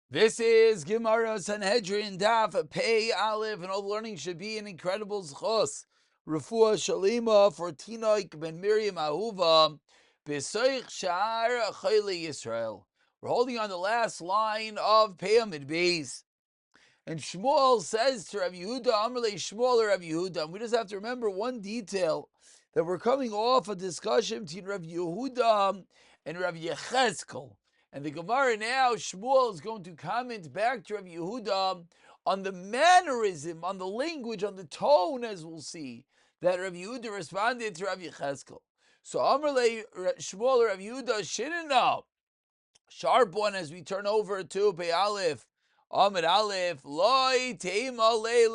This is Gemara Sanhedrin Daf Pei Aleph, and all the learning should be an incredible zchus. Rafua Shalima for Tinok ben Miriam Ahuva B'soich Shar Chayli Yisrael. We're holding on the last line of Pei Amid Beis. And Shmuel says to Rav Yehuda, Amrle Shmuel or Rav Yehuda, and we just have to remember one detail, that we're coming off a discussion between Rav Yehuda and Rav Yechezkel. And the Gemara now, Shmuel is going to comment back to Rav Yehuda on the mannerism, on the language, on the tone, as we'll see, that Rav Yehuda responded to Rav Yechezkel. So Amrle Shmuel or Rav Yehuda, Shinina, sharp one as we turn over to Pei Aleph, Amid Aleph, Loi Tema Le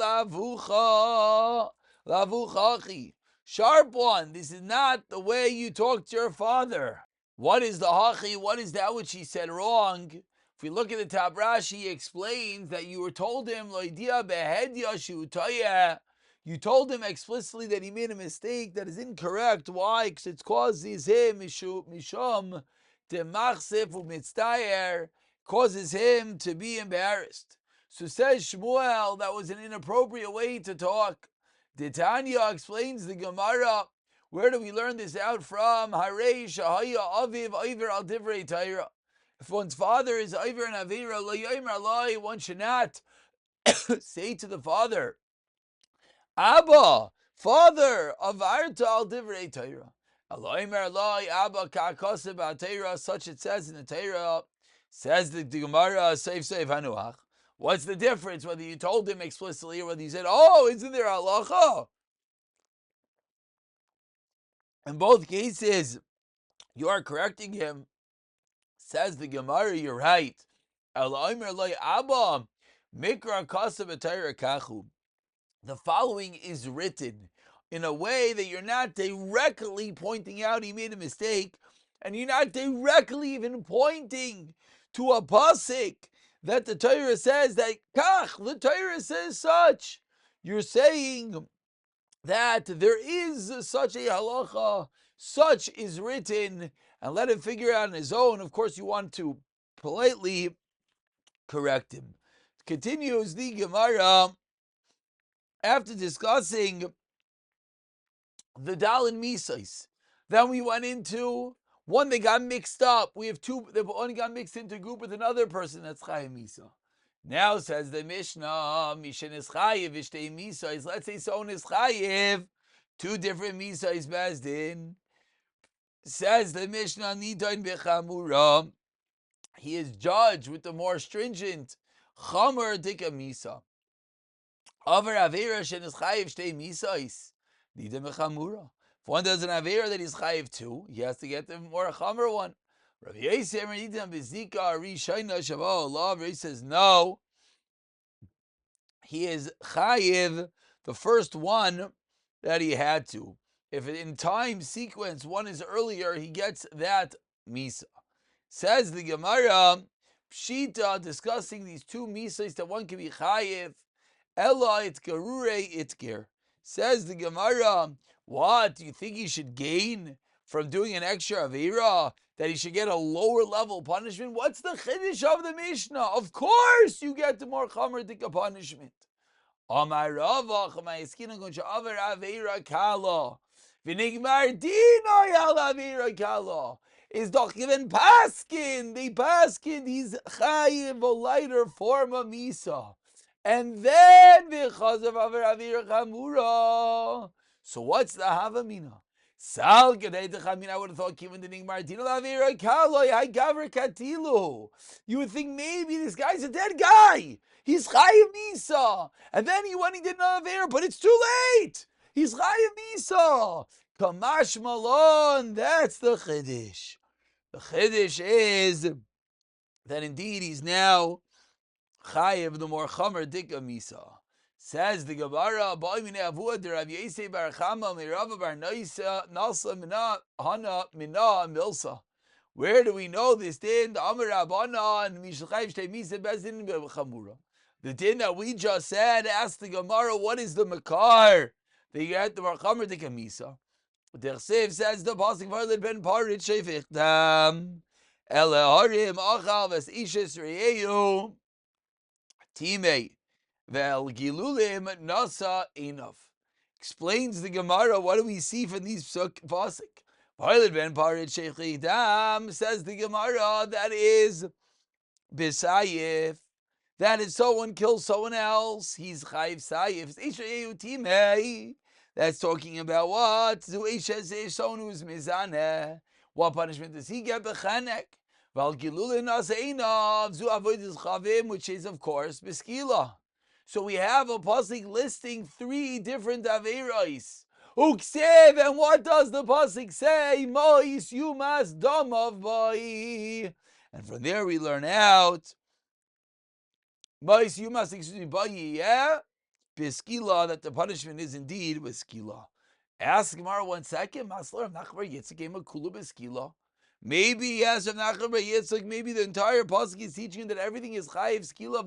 Lavuchachi. Sharp one, this is not the way you talk to your father. What is the hachi? What is that which he said wrong? If we look at the top Rashi, he explains that you were told him, Loidia Behedya Shutaya. You told him explicitly that he made a mistake that is incorrect. Why? Because it's causes him, Mishum, Temachsef Umitztayer, causes him to be embarrassed. So says Shmuel, that was an inappropriate way to talk. Tanya explains the Gemara. Where do we learn this out from? Harei Shahaya Aviv Iver Al Divrei Torah. If one's father is Iver and Avira, Lo Yomer Alai, one should not say to the father, Abba, father, Avarta Al Divrei Torah. Eloimer Alai, Abba Ka'akoseh Ba'Torah, such it says in the Torah. Says the Gemara, Seif Hanuach. What's the difference whether you told him explicitly or whether you said, oh, isn't there halacha? In both cases, you are correcting him. Says the Gemara, you're right. The following is written in a way that you're not directly pointing out he made a mistake, and you're not directly even pointing to a pasuk that the Torah says that kach, the Torah says such. You're saying that there is such a halacha, such is written, and let him figure out on his own. Of course, you want to politely correct him. Continues the Gemara, after discussing the Dalin Misais. Then we went into one that got mixed up. We have two, the one got mixed into a group with another person, that's Chayim Misa. Now says the Mishnah, Mishen is Chayiv, Ishtei Misais. Let's say someone is Chayiv, two different Misais Bezdin. Says the Mishnah, Nidain Bechamura. He is judged with the more stringent Chamur Dika Misa. Avar Avera Shen is Chayiv Shtei Misais. Nidain Bechamura. If one does an Avera that he's Chayiv two, he has to get the more Chamur one. Rav Yisrael says no. He is chayiv the first one that he had to. If in time sequence one is earlier, he gets that misa. Says the Gemara, Pshita, discussing these two misas that one can be chayiv. Ella itgarure itgir. Says the Gemara, what do you think he should gain from doing an extra avera? That he should get a lower level punishment? What's the chiddush of the Mishnah? Of course you get the more chamer dika punishment. Amar Rava, Chamayiskina Guncha Aver Avera Kala. Vinigmar Dino Yal Avera Kala. Is doch given Paskin. The Paskin, he's chayiv a lighter form of Misa. And then because of Avera Chamura. So what's the Havamina? Sal Gedei I would have thought given the Nigmar Dino Avera Kala, I Gaver Katilu. You would think maybe this guy's a dead guy. He's chayiv misa, and then he went and did another avera, but it's too late. He's chayiv misa. Kamash malon. That's the chiddush. The chiddush is that indeed he's now chayiv the more chamer dika misa. Says the Gemara, "Ba'imine avua de Rav Yosef bar Chama mirava bar nasa mina hana mina milsa." Where do we know this din? The Amar Rabbana and Mishchayiv Shtei Misa Bezdin Chamura. The din that we just said, asked the Gemara, what is the Makar? They get the Marchamer de Kamisa. The Chsev says the Pasuk Varlid ben Parit Shefichtam. Ele Harim Achal Ves Ishes Reyu. Time vel gilulim nasa enough. Explains the Gemara, what do we see from these pasuk? Violet ben parit shechidam, says the Gemara, that is bisayif. That if someone kills someone else, he's chayiv sayif. That's talking about what? Someone who's mizaneh. What punishment does he get? Bechanek. Which is, of course, beskila. So we have a pasuk listing 3 different averos. Uksev, and what does the pasuk say? Mois yumas damav bai. And from there we learn out Beskila, that the punishment is indeed beskila. Ask Gemara 1 second. Maslar of Nachbar Yitzchak came a kula beskila. Maybe yes, of Nachbar Yitzchak. Maybe the entire pasuk is teaching that everything is chayiv skila.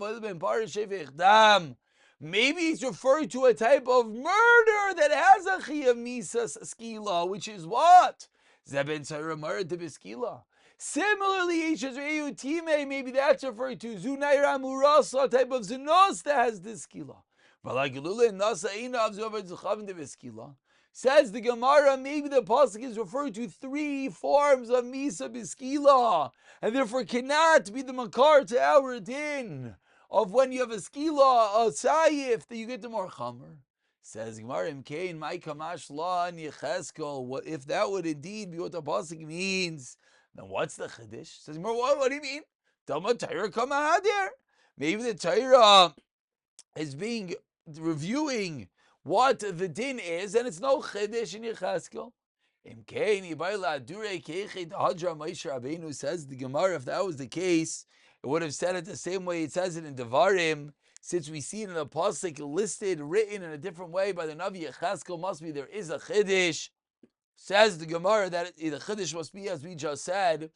Maybe he's referring to a type of murder that has a chayiv misas skila, which is what zeben tzara murder to beskila. Similarly, maybe that's referring to Zunaira Murasa, type of Zunos that has this skila. Says the Gemara, maybe the pasuk is referring to 3 forms of Misa Biskila, and therefore cannot be the Makar to our din of when you have a skila, a sayif, that you get the more chamer. Says Gemara, Imkain, my kamash la and Yecheskel, if that would indeed be what the pasuk means, then what's the chiddush? Says Gemara, what do you mean? Talmud Torah kamahadir. Maybe the Torah is reviewing what the din is, and it's no chiddush in Yecheskel. Says the Gemara, if that was the case, it would have said it the same way it says it in Devarim. Since we see it in the pasuk listed, written in a different way by the Navi Yecheskel, must be there is a chiddush. Says the Gemara that the chiddush must be, as we just said,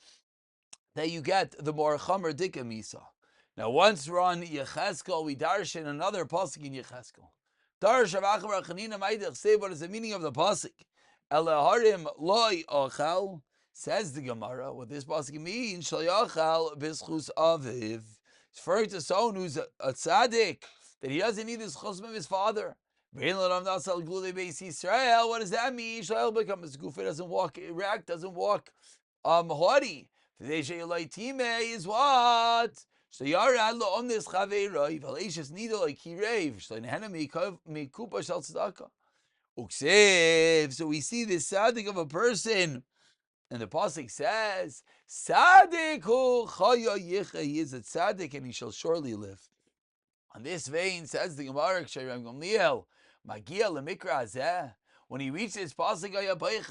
that you get the more chamer dika misa. Now, once we're on Yecheskel, we darsh in another pasuk in Yecheskel. Darsh avachav rachanina ma'idach say, what is the meaning of the pasuk? Elaharim loy ochal. Says the Gemara, what this pasuk means, shlayachal bischus aviv. It's referring to someone who's a tzaddik, that he doesn't need the schus of his father. What does that mean? Shlayach becomes gufa, doesn't walk erect, doesn't walk haughty. Is what? So Yara lo on this chaveiroi, Valatius needle like Kirev, Shlenehena mekupa shal tzedakah. Uksev. So we see this tzaddik of a person, and the pasuk says, "Tzaddik hu chaya yicha." He is a tzaddik, and he shall surely live. On this vein, says the Gemara, Ksherim Gamliel, Magia lemikra azeh. When he reached this pasuk,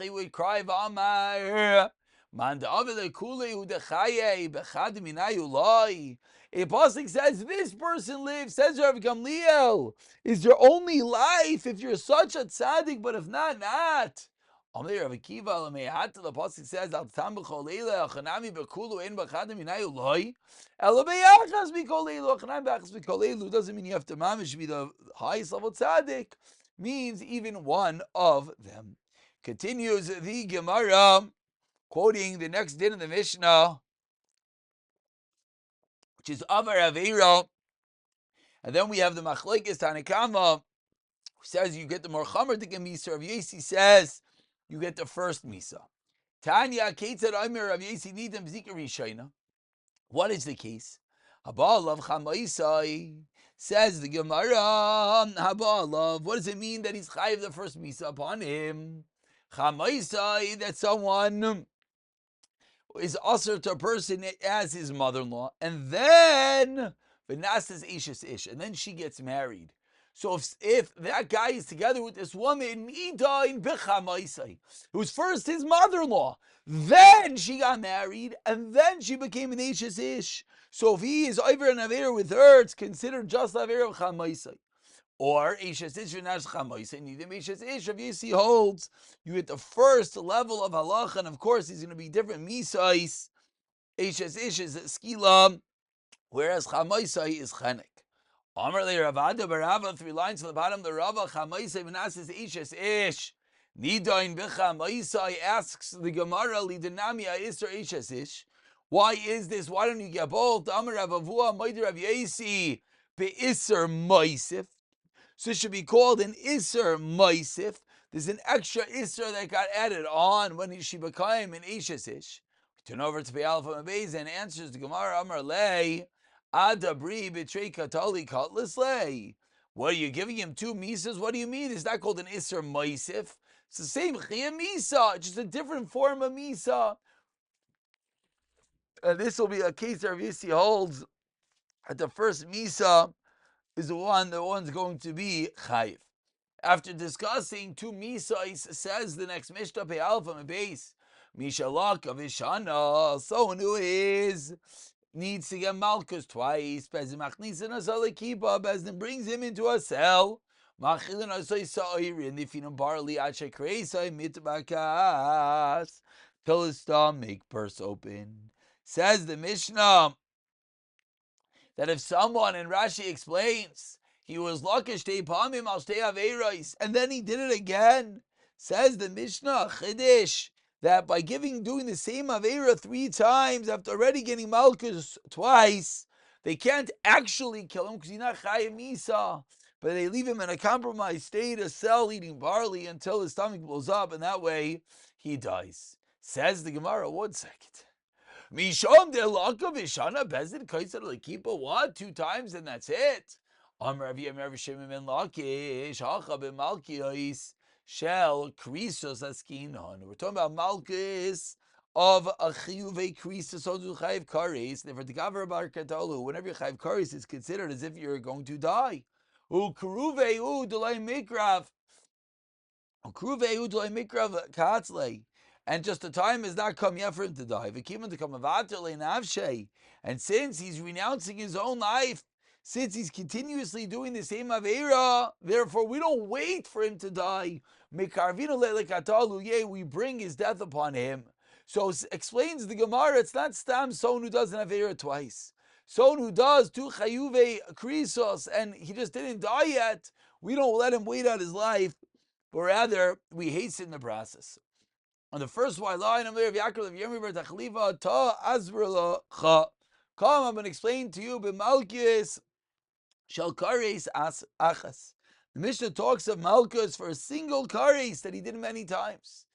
he would cry, "V'amar." Man da'avile kulei udechaye bechad minayu loi. A pasuk says this person lives. Says Rav Gamliel, is your only life if you're such a tzaddik, but if not, not. Amir Rav Akiva lemehat. The pasuk says al tam b'choleila achanami b'kulu in bechad minayu loi. Elo beyachas b'choleilu achanami b'achas b'choleilu doesn't mean you have to mamish be the highest level tzaddik. Means even one of them. Continues the Gemara, quoting the next din in the Mishnah, which is Avar Aveiro. And then we have the Machlekes Tanakama, who says you get the more Chamer Dika Misa. Rav Yesi says you get the first Misa. Tanya Ketzad Omer Rav Yesi Nidam Zika Rishayna. What is the case? Habalav Chamaisai. Says the Gemara, Habalav. What does it mean that he's chayiv the first Misa upon him? Chamaisai, that someone is usher to a person as his mother-in-law, and then Vanastas Ishis Ish, and then she gets married. So if that guy is together with this woman, it was first his mother-in-law, then she got married, and then she became an Ishis Ish. So if he is over and Aver with her, it's considered just Aver of Chamaisai. Or Ishis Ish V'nash Chamaisai, Nidim Ishis Ish. Rav Yesi holds you get the first level of halacha, and of course he's going to be different misais. Ishis Ish is skila, whereas Chamaisai is chenek. Amar le Ravada Barava, 3 lines to the bottom. The Rava Chamaisai V'nasis Ishis Ish. Nidain B'Chamaisai asks the Gemara Lidinami Isra Ishis Ish. Why is this? Why don't you get both? Amar Rav Avua Moider Rav Yesi. be'isser moisif. So it should be called an isser moisif. There's an extra isser that got added on when she became an ishes ish. We turn over to Be'alef Amabez and answers the Gemara Amar Lei Adabri B'trei Katali Katlis Lei. What are you giving him 2 misas? What do you mean? It's not called an isser moisif. It's the same chiyah misa, just a different form of misa. And this will be a case that Rav Yissi holds that the first misa is the one's going to be chayiv. After discussing 2 misais, says the next Mishnah Pe'alpha Mebase, Mishalak of Ishana, someone who needs to get malchus twice, Bezin Machnisin Asalakiba, Bezin brings him into a cell, Machilin Asay Sa'ir, and if you barley at Shekreisai mitbakas, till his stomach bursts open. Says the Mishnah that if someone, and Rashi explains, he was lakish teipamim al shtei aveiros, and then he did it again, says the Mishnah Chiddush, that by doing the same aveira 3 times after already getting malchus twice, they can't actually kill him because he's not chayim misa, but they leave him in a compromised state, a cell eating barley until his stomach blows up, and that way he dies. Says the Gemara, 1 second. Mishom de laka v'shana bezin kaisar lekipa. What? 2 times and that's it. Amar Rav Shimon ben Lakish hacha b'malkios shel krisos askinon. We're talking about malchus of a chiyuvei krisos on chayiv kares. And for the gaver bar katolu, whenever you chayiv kares, it's considered as if you're going to die. U kruvei u delay mikrav. U kruvei u delay mikrav katzlei. And just the time has not come yet for him to die. And since he's renouncing his own life, since he's continuously doing the same Aveira, therefore we don't wait for him to die. We bring his death upon him. So explains the Gemara, it's not Stam someone who doesn't have Aveira twice. Someone who does 2 Chayuve Krisos and he just didn't die yet, we don't let him wait out his life, but rather we hasten the process. On the first white line, I'm there. Come, I'm going to explain to you. B'malchus shel kares achas. The Mishnah talks of malchus for a single kares that he did many times.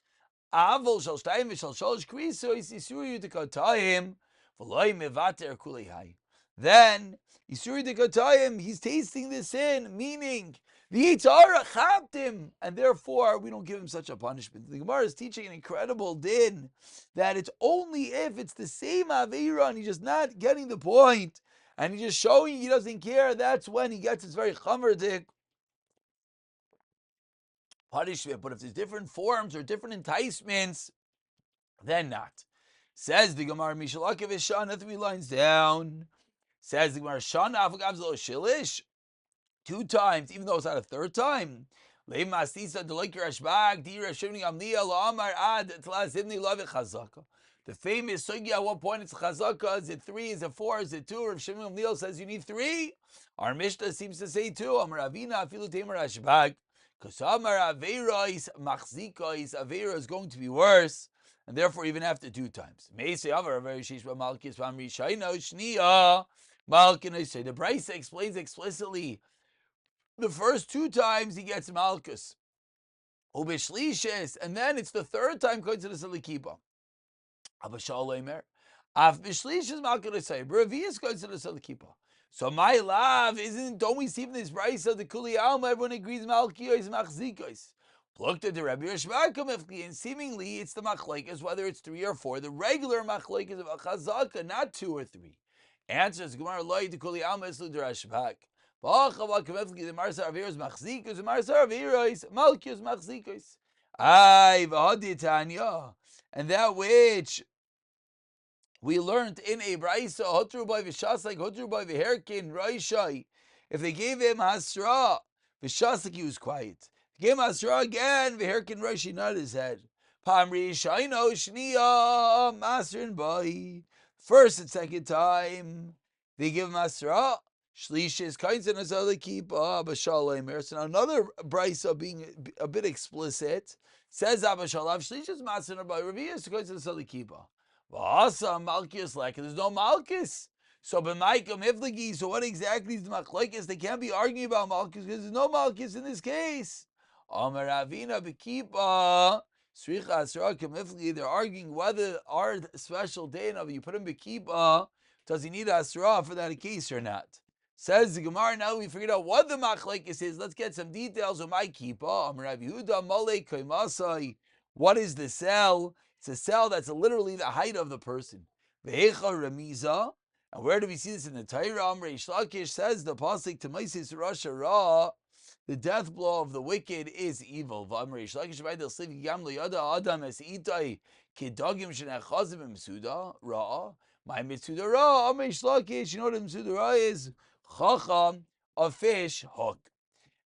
Avol shel shtayim v'shel shalosh krisos isuri dekatayim v'loy mevater kulei hay. Then isuri dekatayim, he's tasting the sin, meaning the Yitzhara chapped him, and therefore we don't give him such a punishment. The Gemara is teaching an incredible din that it's only if it's the same Aveira and he's just not getting the point, and he's just showing he doesn't care, that's when he gets his very chamerdik punishment. But if there's different forms or different enticements, then not. Says the Gemara, Mishalakav Shana, 3 lines down. Says the Gemara, Shana Afagav Zelo Shilish. 2 times, even though it's not a 3rd time. The famous sugya, at what point it's chazaka? Is it 3? Is it 4? Is it 2? Rav Shimon Gamliel says you need 3. Our Mishnah seems to say 2. Amar Avina afilu temer Rashbag. Because Amar Aveiros machzikos, Aveira is going to be worse, and therefore even after 2 times. Meisei Avar Averishish Malkis Vamri Shaino Shnia Malkin. The Brisa explains explicitly. The first 2 times he gets malchus, ubishlishes, and then it's the 3rd time going to the salikiba. Abashal leimer, af bishlishes malchus say, Bravius goes to the salikiba. So my love don't we see from this brisa the kuli alma? Everyone agrees malchus machzikos. Looked at the Rabbi Rishbakam, and seemingly it's the machlekes, whether it's 3 or 4. The regular machlekes of a chazaka, not 2 or 3. Answers Gemara loy the kuli alma is the Rashbak. And that which we learned in a brisa, hotru by v'shasik, hotru by v'herkin, roishai. If they gave him hasra, v'shasik, he was quiet. If they gave him hasra again, v'herkin, roishi, not his head. Pamri shaino shniya, masterin boy. 1st and 2nd time, they give him hasra. Shlish is kinds of another keep Abashalaim. So another brisa being a bit explicit says Abashalav Shlish is master by Revius kinds of another keep. Vasa Malchus like there's no Malchus. So b'maika miflagi. So what exactly is the machlokes? They can't be arguing about malchus because there's no malchus in this case. Amar Ravina b'kipa sricha asra k'miflagi. They're arguing whether our special day of you put him b'kipa, does he need asra for that case or not? Says the Gemara. Now we figured out what the machlokes is. Let's get some details of my kipa. Amar Rav Yehuda malei koimasai. What is the cell? It's a cell that's literally the height of the person. Ve'echa remiza. And where do we see this in the Torah? Reish Lakish says the pasuk to Maisis Rosh Ra, the death blow of the wicked is evil. Reish Lakish v'ayda sliv gam lo yada adam es itai kedagim shenachazim imsuda ra. My mitsuda ra. Reish Lakish, you know what a mitsuda ra is? Chacham, a fish hook.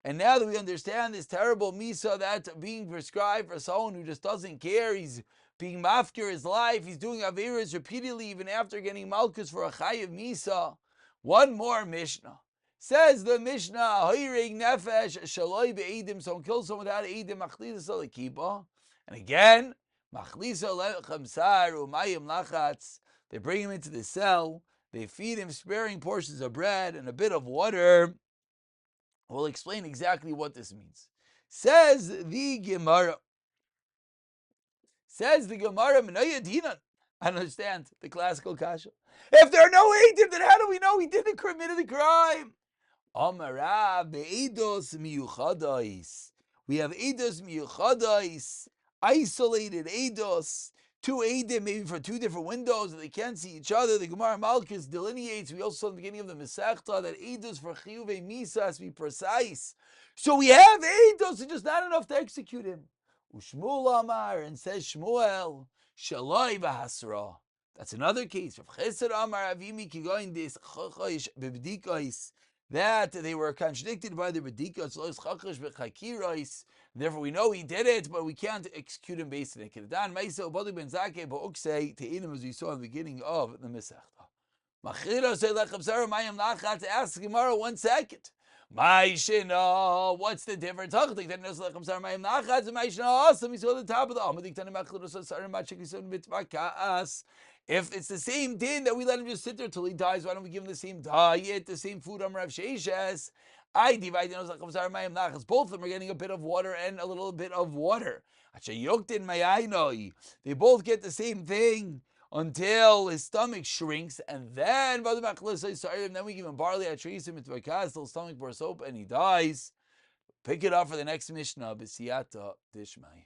And now that we understand this terrible misa that's being prescribed for someone who just doesn't care, he's being mafkir his life, he's doing averas repeatedly even after getting malchus for a chayiv misa. One more Mishnah. Says the Mishnah, Hoirig nefesh shaloi be'edim, someone kills someone without edim, machlisa l'kipa. And again, machlisa lechamsar umayim lachatz. They bring him into the cell, they feed him sparing portions of bread and a bit of water. We'll explain exactly what this means. Says the Gemara. I understand the classical kasha. If there are no eidim, then how do we know he didn't commit the crime? Amarav be'edos miyuchadais. We have edos miyuchadais, isolated edos. Two eidim, maybe for two different windows, and they can't see each other. The Gemara Malkus delineates. We also saw in the beginning of the Masechta that eidos for chiyuvei misa has to be precise. So we have eidos, it's just not enough to execute him. Ushmuel Amar, and says Shmuel, Shaloi v'hasra. That's another case. That they were contradicted by the bedikos, therefore we know he did it, but we can't execute him based on it. As we saw in the beginning of the Masechta. Ask Gemara 1 second. What's the difference? We saw the top of the if it's the same din that we let him just sit there till he dies, why don't we give him the same diet, the same food? Rav Sheishes, I divide both of them are getting a bit of water and a little bit of water. They both get the same thing until his stomach shrinks, and then we give him barley at trees him till his stomach bursts open and he dies. Pick it up for the next Mishnah. B'siyata Dishmai.